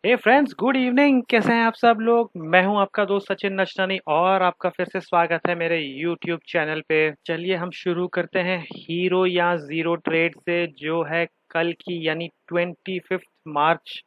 हे friends, good evening. कैसे हैं आप सब लोग? मैं हूं आपका दोस्त सचिन नचनानी और आपका फिर से स्वागत है मेरे यूट्यूब चैनल पे। चलिए हम शुरू करते हैं हीरो या जीरो ट्रेड से, जो है कल की यानी 25 मार्च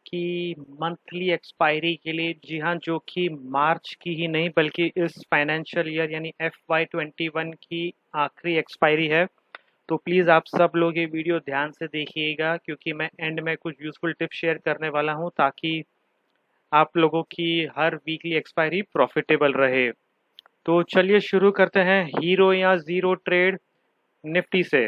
की मंथली एक्सपायरी के लिए। जी हाँ, जो कि मार्च की ही नहीं बल्कि इस फाइनेंशियल ईयर यानी FY21 की आखिरी एक्सपायरी है। तो प्लीज़ आप सब लोग ये वीडियो ध्यान से देखिएगा, क्योंकि मैं एंड में कुछ यूज़फुल टिप्स शेयर करने वाला हूँ ताकि आप लोगों की हर वीकली एक्सपायरी प्रॉफिटेबल रहे। तो चलिए शुरू करते हैं हीरो या ज़ीरो ट्रेड निफ्टी से।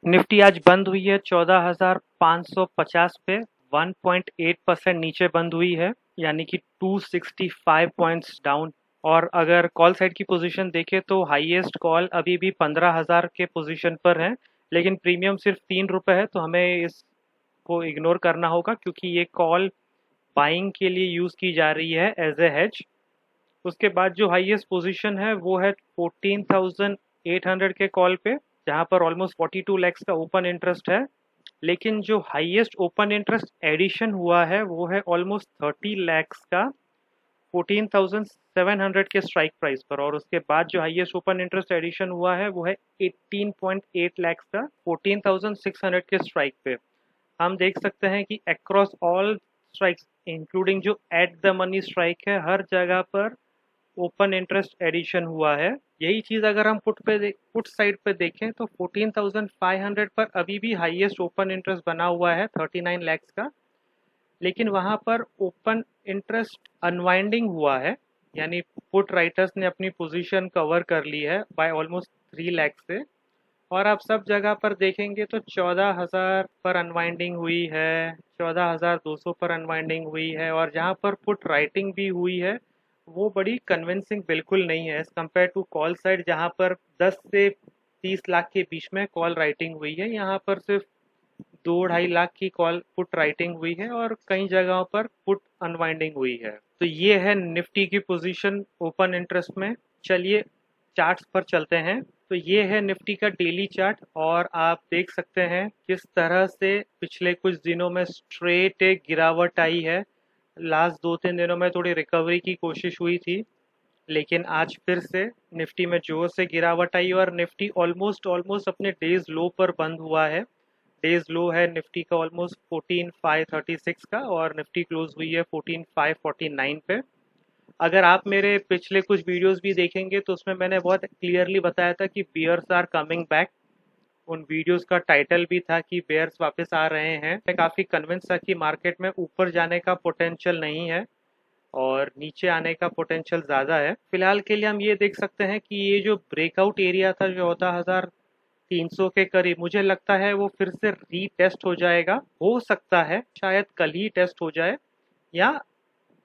निफ्टी आज बंद हुई है 14,550 पे, 1.8% नीचे बंद हुई है, यानी कि 265 पॉइंट्स डाउन। और अगर कॉल साइड की पोजीशन देखें तो हाईएस्ट कॉल अभी भी 15,000 के पोजीशन पर है, लेकिन प्रीमियम सिर्फ 3 रुपए है, तो हमें इसको इग्नोर करना होगा क्योंकि ये कॉल बाइंग के लिए यूज़ की जा रही है एज ए हेज। उसके बाद जो हाईएस्ट पोजीशन है वो है 14,800 के कॉल पे, जहां पर ऑलमोस्ट 42 लैक्स का ओपन इंटरेस्ट है। लेकिन जो हाईएस्ट ओपन इंटरेस्ट एडिशन हुआ है वो है ऑलमोस्ट 30 लैक्स का 14,700 के स्ट्राइक प्राइस पर। और उसके बाद जो हाईएस्ट ओपन इंटरेस्ट एडिशन हुआ है वो है 18.8 लैक्स का 14,600 के स्ट्राइक पे। हम देख सकते हैं कि अक्रॉस ऑल स्ट्राइक्स, इंक्लूडिंग जो एट द मनी स्ट्राइक है, हर जगह पर ओपन इंटरेस्ट एडिशन हुआ है। यही चीज अगर हम पुट साइड पे देखें तो 14,500 पर अभी भी हाईएस्ट ओपन इंटरेस्ट बना हुआ है 39 लैक्स का, लेकिन वहां पर ओपन इंटरेस्ट अनवाइंडिंग हुआ है, यानी पुट राइटर्स ने अपनी पोजीशन कवर कर ली है बाय ऑलमोस्ट 3 लाख से। और आप सब जगह पर देखेंगे तो 14,000 पर अनवाइंडिंग हुई है, 14,200 पर अनवाइंडिंग हुई है, और जहाँ पर पुट राइटिंग भी हुई है वो बड़ी कन्विंसिंग बिल्कुल नहीं है as compare to call side, जहाँ पर 10 से 30 लाख के बीच में कॉल राइटिंग हुई है। यहाँ पर सिर्फ 2-2.5 लाख की कॉल पुट राइटिंग हुई है और कई जगहों पर पुट अनवाइंडिंग हुई है। तो ये है निफ्टी की पोजीशन ओपन इंटरेस्ट में। चलिए चार्ट्स पर चलते हैं। तो ये है निफ्टी का डेली चार्ट, और आप देख सकते हैं किस तरह से पिछले कुछ दिनों में स्ट्रेट एक गिरावट आई है। लास्ट 2-3 दिनों में थोड़ी रिकवरी की कोशिश हुई थी, लेकिन आज फिर से निफ्टी में जोर से गिरावट आई और निफ्टी ऑलमोस्ट ऑलमोस्ट अपने डेज लो पर बंद हुआ है। डेज लो है निफ्टी का ऑलमोस्ट 14,536 का, और निफ्टी क्लोज हुई है 14,549 पे। अगर आप मेरे पिछले कुछ वीडियोस भी देखेंगे तो उसमें मैंने बहुत क्लियरली बताया था कि बियर्स आर कमिंग बैक। उन वीडियोस का टाइटल भी था कि बेयर्स वापस आ रहे हैं। मैं काफ़ी कन्विंस था कि मार्केट में ऊपर जाने का पोटेंशियल नहीं है और नीचे आने का पोटेंशियल ज़्यादा है। फिलहाल के लिए हम ये देख सकते हैं कि ये जो ब्रेकआउट एरिया था 14,300 के करीब, मुझे लगता है वो फिर से रीटेस्ट हो जाएगा। हो सकता है शायद कल ही टेस्ट हो जाए, या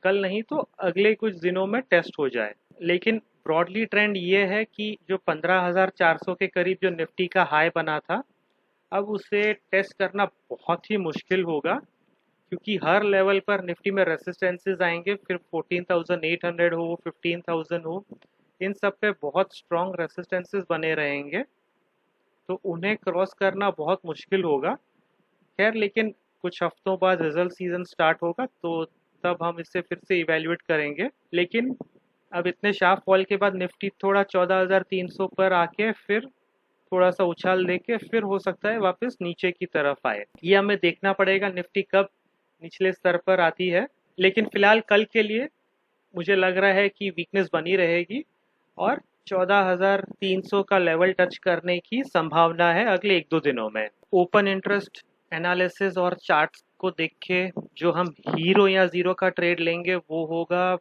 कल नहीं तो अगले कुछ दिनों में टेस्ट हो जाए। लेकिन ब्रॉडली ट्रेंड ये है कि जो 15,400 के करीब जो निफ्टी का हाई बना था, अब उसे टेस्ट करना बहुत ही मुश्किल होगा, क्योंकि हर लेवल पर निफ्टी में रेसिस्टेंसेस आएंगे। फिर 14,800 हो, 15,000 हो, इन सब पे बहुत स्ट्रॉन्ग रेसिस्टेंसेस बने रहेंगे, तो उन्हें क्रॉस करना बहुत मुश्किल होगा। खैर, लेकिन कुछ हफ्तों बाद रिजल्ट सीजन स्टार्ट होगा तो तब हम इसे फिर से इवेल्युएट करेंगे। लेकिन अब इतने शार्प फॉल के बाद निफ्टी थोड़ा 14,300 पर आके फिर थोड़ा सा उछाल देके फिर हो सकता है वापस नीचे की तरफ आए। ये हमें देखना पड़ेगा निफ्टी कब निचले स्तर पर आती है। लेकिन फिलहाल कल के लिए मुझे लग रहा है कि वीकनेस बनी रहेगी और 14,300 का लेवल टच करने की संभावना है अगले 1-2 दिनों में। ओपन इंटरेस्ट एनालिसिस और चार्ट्स को देख के जो हम हीरो या जीरो का ट्रेड लेंगे वो होगा,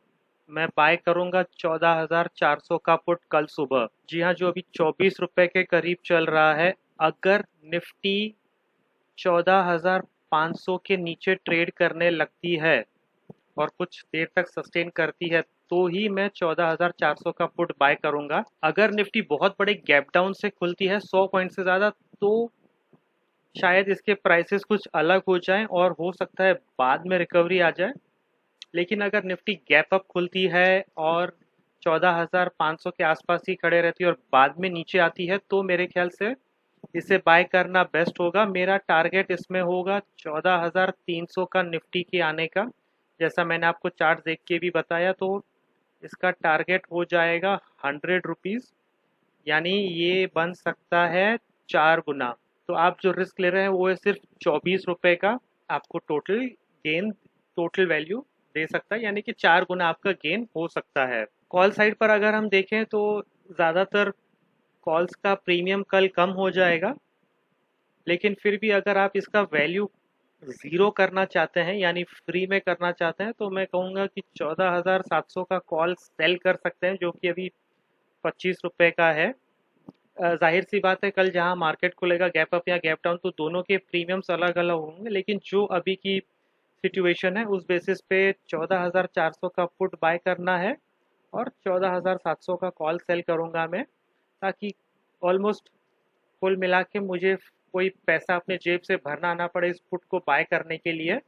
मैं बाय करूंगा 14,400 का पुट कल सुबह। जी हाँ, जो अभी 24 रुपए के करीब चल रहा है। अगर निफ्टी 14,500 के नीचे ट्रेड करने लगती है और कुछ देर तक सस्टेन करती है तो ही मैं 14,400 का पुट बाय करूंगा। अगर निफ्टी बहुत बड़े गैप डाउन से खुलती है 100 पॉइंट से ज्यादा, तो शायद इसके प्राइसेस कुछ अलग हो जाएं और हो सकता है बाद में रिकवरी आ जाए। लेकिन अगर निफ्टी गैप अप खुलती है और 14,500 के आसपास ही खड़े रहती है और बाद में नीचे आती है तो मेरे ख्याल से इसे बाय करना बेस्ट होगा। मेरा टारगेट इसमें होगा 14,300 का निफ्टी के आने का। जैसा मैंने आपको चार्ट देख के भी बताया, तो इसका टारगेट हो जाएगा 100 रुपीज़, यानी ये बन सकता है 4 गुना। तो आप जो रिस्क ले रहे हैं वो है सिर्फ 24 रुपये का, आपको टोटल वैल्यू दे सकता है, यानी कि 4 गुना आपका गेन हो सकता है। कॉल साइड पर अगर हम देखें तो ज़्यादातर कॉल्स का प्रीमियम कल कम हो जाएगा, लेकिन फिर भी अगर आप इसका वैल्यू ज़ीरो करना चाहते हैं यानी फ्री में करना चाहते हैं तो मैं कहूँगा कि 14,700 का कॉल सेल कर सकते हैं, जो कि अभी 25 रुपये का है। जाहिर सी बात है कल जहां मार्केट खुलेगा गैप अप या गैप डाउन तो दोनों के प्रीमियम्स अलग अलग होंगे, लेकिन जो अभी की सिचुएशन है उस बेसिस पे 14,400 का पुट बाय करना है और 14,700 का कॉल सेल करूंगा मैं, ताकि ऑलमोस्ट कुल मिला के मुझे कोई पैसा अपने जेब से भरना ना पड़े इस पुट को बाय करने के लिए।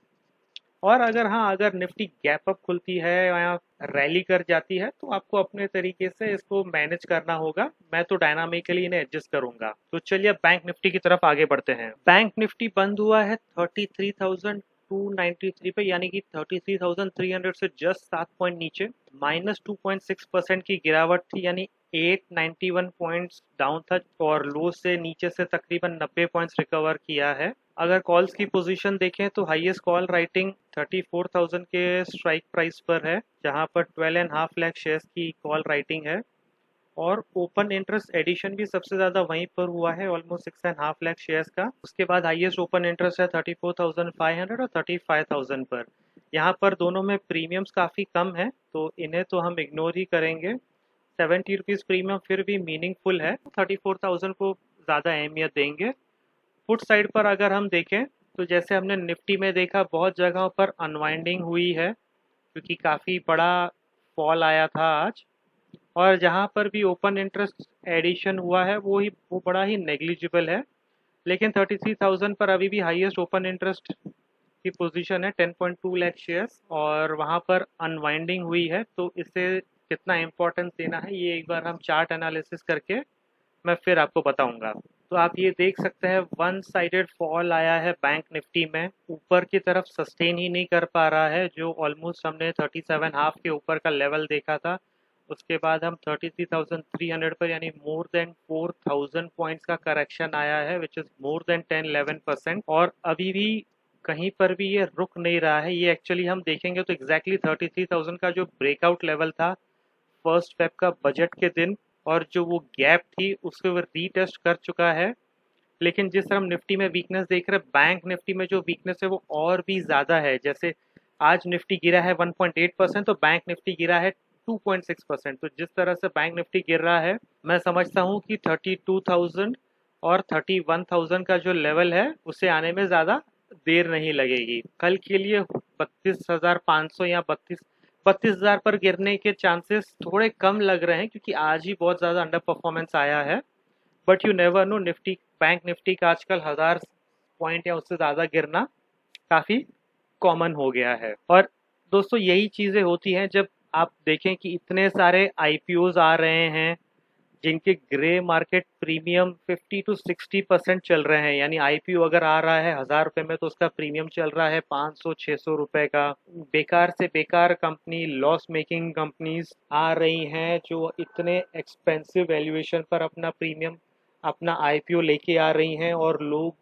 और अगर निफ्टी गैप अप खुलती है या रैली कर जाती है तो आपको अपने तरीके से इसको मैनेज करना होगा। मैं तो डायनामिकली इन्हें एडजस्ट करूंगा। तो चलिए अब बैंक निफ्टी की तरफ आगे बढ़ते हैं। बैंक निफ्टी बंद हुआ है 33,293 पे, यानी कि 33,300 से जस्ट 7 पॉइंट नीचे, -2.6% की गिरावट थी, यानी 891 पॉइंट्स डाउन था और लो से नीचे से तकरीबन 90 पॉइंट्स रिकवर किया है। अगर कॉल्स की पोजीशन देखें तो हाईएस्ट कॉल राइटिंग 34,000 के स्ट्राइक प्राइस पर है, जहां पर 12.5 लाख शेयर्स की कॉल राइटिंग है और ओपन इंटरेस्ट एडिशन भी सबसे ज़्यादा वहीं पर हुआ है, ऑलमोस्ट 6.5 लाख शेयर्स का। उसके बाद हाईएस्ट ओपन इंटरेस्ट है 34,500 और 35,000 पर। यहाँ पर दोनों में प्रीमियम्स काफ़ी कम है तो इन्हें तो हम इग्नोर ही करेंगे। 70 रुपीज़ प्रीमियम फिर भी मीनिंगफुल है, 34,000 को ज़्यादा अहमियत देंगे। पुट साइड पर अगर हम देखें तो जैसे हमने निफ्टी में देखा बहुत जगहों पर अनवाइंडिंग हुई है क्योंकि काफ़ी बड़ा फॉल आया था आज, और जहां पर भी ओपन इंटरेस्ट एडिशन हुआ है वो बड़ा ही नेग्लिजिबल है। लेकिन 33,000 पर अभी भी हाईएस्ट ओपन इंटरेस्ट की पोजीशन है 10.2 लाख शेयर्स और वहां पर अनवाइंडिंग हुई है, तो इसे कितना इम्पोर्टेंस देना है ये एक बार हम चार्ट एनालिसिस करके मैं फिर आपको बताऊंगा। तो आप ये देख सकते हैं वन साइडेड फॉल आया है बैंक निफ्टी में, ऊपर की तरफ सस्टेन ही नहीं कर पा रहा है, जो ऑलमोस्ट हमने 37 हाफ के ऊपर का लेवल देखा था। उसके बाद हम 33,300 पर, यानी मोर देन 4,000 पॉइंट्स का करेक्शन आया है, विच इज मोर देन 10-11%, और अभी भी कहीं पर भी ये रुक नहीं रहा है। ये एक्चुअली हम देखेंगे तो एग्जैक्टली 33,000 का जो ब्रेकआउट लेवल था फर्स्ट फेब का बजट के दिन, और जो वो गैप थी उसको वो रीटेस्ट कर चुका है। लेकिन जिस तरह हम निफ्टी में वीकनेस देख रहे हैं, बैंक निफ्टी में जो वीकनेस है वो और भी ज़्यादा है। जैसे आज निफ्टी गिरा है 1.8%, तो बैंक निफ्टी गिरा है 2.6%। तो जिस तरह से बैंक निफ्टी गिर रहा है, मैं समझता हूँ कि 32,000 और 31,000 का जो लेवल है उसे आने में ज़्यादा देर नहीं लगेगी। कल के लिए 32,500 या 32,000 पर गिरने के चांसेस थोड़े कम लग रहे हैं, क्योंकि आज ही बहुत ज़्यादा अंडर परफॉर्मेंस आया है। But you never know, bank Nifty का आजकल 1,000 पॉइंट या उससे ज़्यादा गिरना काफ़ी कॉमन हो गया है। और दोस्तों यही चीज़ें होती हैं जब आप देखें कि इतने सारे आईपीओज आ रहे हैं जिनके ग्रे मार्केट प्रीमियम 50 to 60% चल रहे हैं। यानी आईपीओ अगर आ रहा है 1,000 रुपये में तो उसका प्रीमियम चल रहा है 500-600 रुपये का। बेकार से बेकार कंपनी, लॉस मेकिंग कंपनीज आ रही हैं जो इतने एक्सपेंसिव वैल्यूएशन पर अपना प्रीमियम, अपना आईपीओ लेके आ रही हैं, और लोग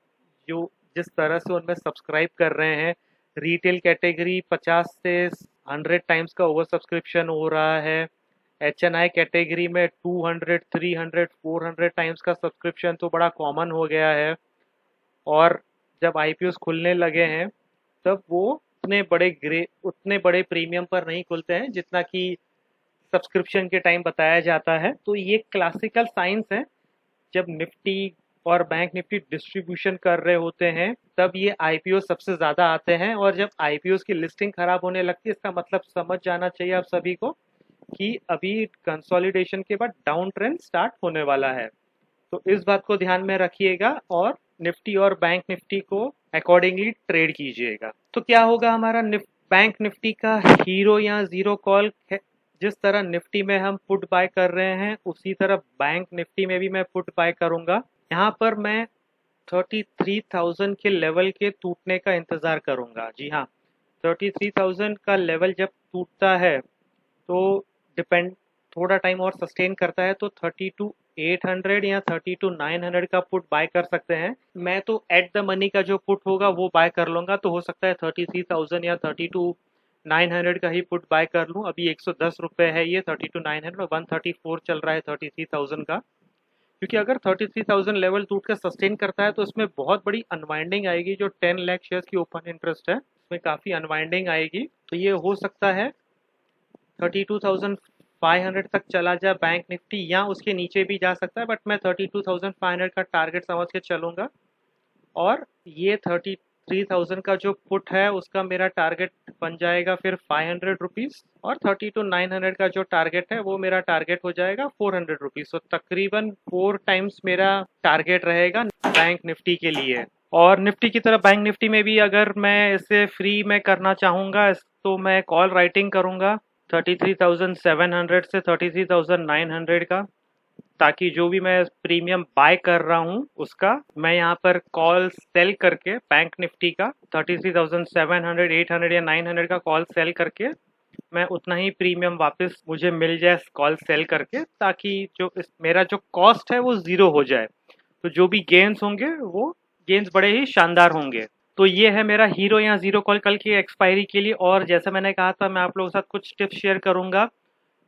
जो जिस तरह से उनमें सब्सक्राइब कर रहे हैं, रिटेल कैटेगरी 50 से 100 टाइम्स का ओवर सब्सक्रिप्शन हो रहा है। एचएनआई कैटेगरी में 200, 300, 400 टाइम्स का सब्सक्रिप्शन तो बड़ा कॉमन हो गया है। और जब आईपीओस खुलने लगे हैं तब वो उतने बड़े प्रीमियम पर नहीं खुलते हैं जितना कि सब्सक्रिप्शन के टाइम बताया जाता है। तो ये क्लासिकल साइंस है, जब निफ्टी और बैंक निफ्टी डिस्ट्रीब्यूशन कर रहे होते हैं तब ये आईपीओ सबसे ज़्यादा आते हैं, और जब आईपीओ की लिस्टिंग खराब होने लगती है इसका मतलब समझ जाना चाहिए आप सभी को कि अभी कंसोलिडेशन के बाद डाउन ट्रेंड स्टार्ट होने वाला है। तो इस बात को ध्यान में रखिएगा और निफ्टी और बैंक निफ्टी को अकॉर्डिंगली ट्रेड कीजिएगा। तो क्या होगा हमारा बैंक निफ्टी का हीरो या जीरो कॉल जिस तरह निफ्टी में हम पुट बाय कर रहे हैं उसी तरह बैंक निफ्टी में भी मैं पुट बाय करूंगा। यहाँ पर मैं 33,000 के लेवल के टूटने का इंतजार करूंगा। जी हाँ, 33,000 का लेवल जब टूटता है तो डिपेंड थोड़ा टाइम और सस्टेन करता है तो 32,800 या 32,900 का पुट बाय कर सकते हैं। मैं तो एट द मनी का जो पुट होगा वो बाय कर लूंगा, तो हो सकता है 33,000 या 32,900 का ही पुट बाय कर लूं। अभी 110 रुपए है ये 32,900, 134 चल रहा है 33,000 का। क्योंकि अगर 33,000 लेवल टूट कर सस्टेन करता है तो इसमें बहुत बड़ी अनवाइंडिंग आएगी। जो 10 लाख शेयर्स की ओपन इंटरेस्ट है उसमें काफ़ी अनवाइंडिंग आएगी, तो ये हो सकता है 32,500 तक चला जाए बैंक निफ्टी, या उसके नीचे भी जा सकता है, बट मैं 32,500 का टारगेट समझ के चलूंगा। और ये 33,000 का जो पुट है उसका मेरा टारगेट बन जाएगा फिर 500 रुपीज़, और 32,900 का जो टारगेट है वो मेरा टारगेट हो जाएगा 400 रुपीज़। तो तकरीबन 4 टाइम्स मेरा टारगेट रहेगा बैंक निफ्टी के लिए। और निफ्टी की तरह बैंक निफ्टी में भी अगर मैं इसे फ्री में करना चाहूँगा तो मैं कॉल राइटिंग करूँगा 33,700 से 33,900 का, ताकि जो भी मैं प्रीमियम बाय कर रहा हूँ उसका मैं यहाँ पर कॉल सेल करके बैंक निफ्टी का 33,700, 800 या 900 का कॉल सेल करके मैं उतना ही प्रीमियम वापस मुझे मिल जाए कॉल सेल करके, ताकि जो मेरा जो कॉस्ट है वो ज़ीरो हो जाए। तो जो भी गेन्स होंगे वो गेन्स बड़े ही शानदार होंगे। तो ये है मेरा हीरो या ज़ीरो कॉल कल की एक्सपायरी के लिए। और जैसे मैंने कहा था मैं आप लोगों के साथ कुछ टिप्स शेयर करूँगा,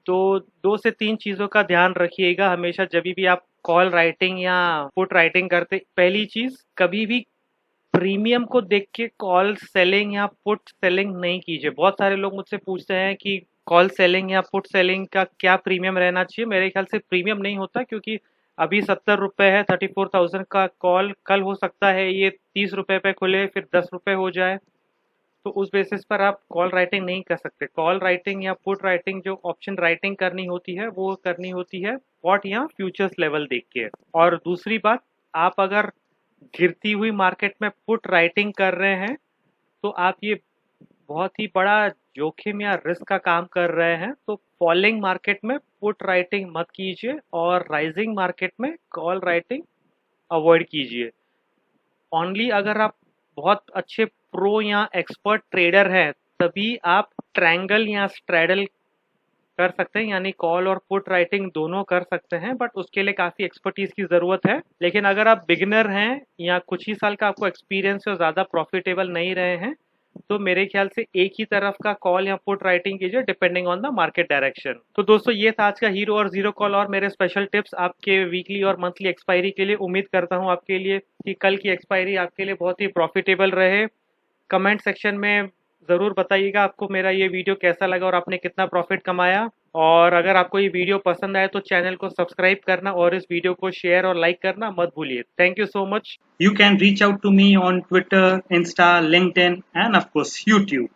तो 2 से 3 चीज़ों का ध्यान रखिएगा हमेशा जब भी आप कॉल राइटिंग या पुट राइटिंग करते। पहली चीज़, कभी भी प्रीमियम को देख के कॉल सेलिंग या पुट सेलिंग नहीं कीजिए। बहुत सारे लोग मुझसे पूछते हैं कि कॉल सेलिंग या पुट सेलिंग का क्या प्रीमियम रहना चाहिए। मेरे ख्याल से प्रीमियम नहीं होता, क्योंकि अभी 70 रुपये है 34,000 का कॉल, कल हो सकता है ये 30 रुपये पे खुले फिर 10 रुपये हो जाए, तो उस बेसिस पर आप कॉल राइटिंग नहीं कर सकते। कॉल राइटिंग या पुट राइटिंग जो ऑप्शन राइटिंग करनी होती है वो करनी होती है स्पॉट या फ्यूचर्स लेवल देख के। और दूसरी बात, आप अगर गिरती हुई मार्केट में पुट राइटिंग कर रहे हैं तो आप ये बहुत ही बड़ा जोखिम या रिस्क का काम कर रहे हैं। तो फॉलिंग मार्केट में पुट राइटिंग मत कीजिए और राइजिंग मार्केट में कॉल राइटिंग अवॉइड कीजिए। ओनली अगर आप बहुत अच्छे प्रो या एक्सपर्ट ट्रेडर हैं तभी आप ट्रायंगल या स्ट्रैडल कर सकते हैं, यानी कॉल और पुट राइटिंग दोनों कर सकते हैं, बट उसके लिए काफ़ी एक्सपर्टीज की ज़रूरत है। लेकिन अगर आप बिगिनर हैं या कुछ ही साल का आपको एक्सपीरियंस है और ज़्यादा प्रॉफिटेबल नहीं रहे हैं, तो मेरे ख्याल से एक ही तरफ का कॉल या पुट राइटिंग कीजिए depending on the market direction. तो दोस्तों ये था आज का हीरो और जीरो कॉल और मेरे स्पेशल टिप्स आपके वीकली और मंथली एक्सपायरी के लिए। उम्मीद करता हूँ आपके लिए कि कल की एक्सपायरी आपके लिए बहुत ही प्रॉफिटेबल रहे। कमेंट सेक्शन में ज़रूर बताइएगा आपको मेरा ये वीडियो कैसा लगा और आपने कितना प्रॉफिट कमाया। और अगर आपको ये वीडियो पसंद आए तो चैनल को सब्सक्राइब करना और इस वीडियो को शेयर और लाइक करना मत भूलिए। Thank you so much. You can reach out to me on Twitter, Insta, LinkedIn, and of course YouTube.